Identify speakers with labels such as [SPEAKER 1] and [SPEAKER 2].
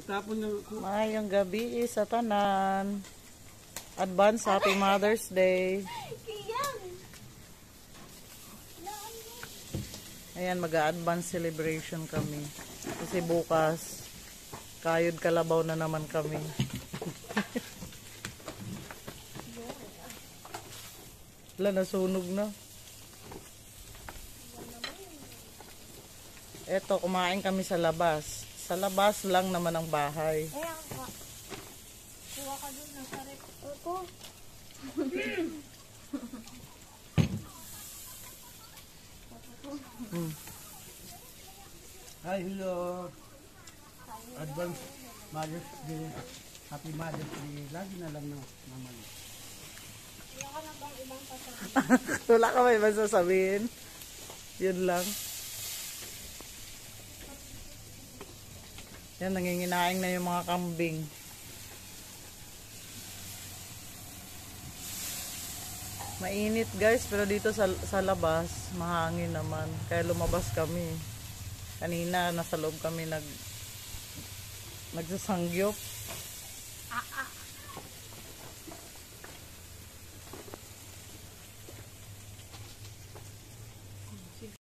[SPEAKER 1] Tapon ng...
[SPEAKER 2] Mayong gabi sa tanan. Advance Happy Mother's Day. Ayan, mag-a-advance celebration kami. Kasi bukas, kayod kalabaw na naman kami. Wala, nasunog na. Eto, kumain kami sa labas. Sa labas lang naman ang bahay.
[SPEAKER 3] Ayan ka. Kuha ka dun ng sarip. Ito.
[SPEAKER 1] Hi, hello. Advance Mother's Day. Happy Mother's Day. Lagi na lang naman.
[SPEAKER 3] Wala ka na bang ibang pasabi?
[SPEAKER 2] Wala ka may masasabihin. Yun lang. Yan, nanginginaing na yung mga kambing. Mainit guys, pero dito sa labas, mahangin naman. Kaya lumabas kami. Kanina, nasa loob kami nagsasangyop.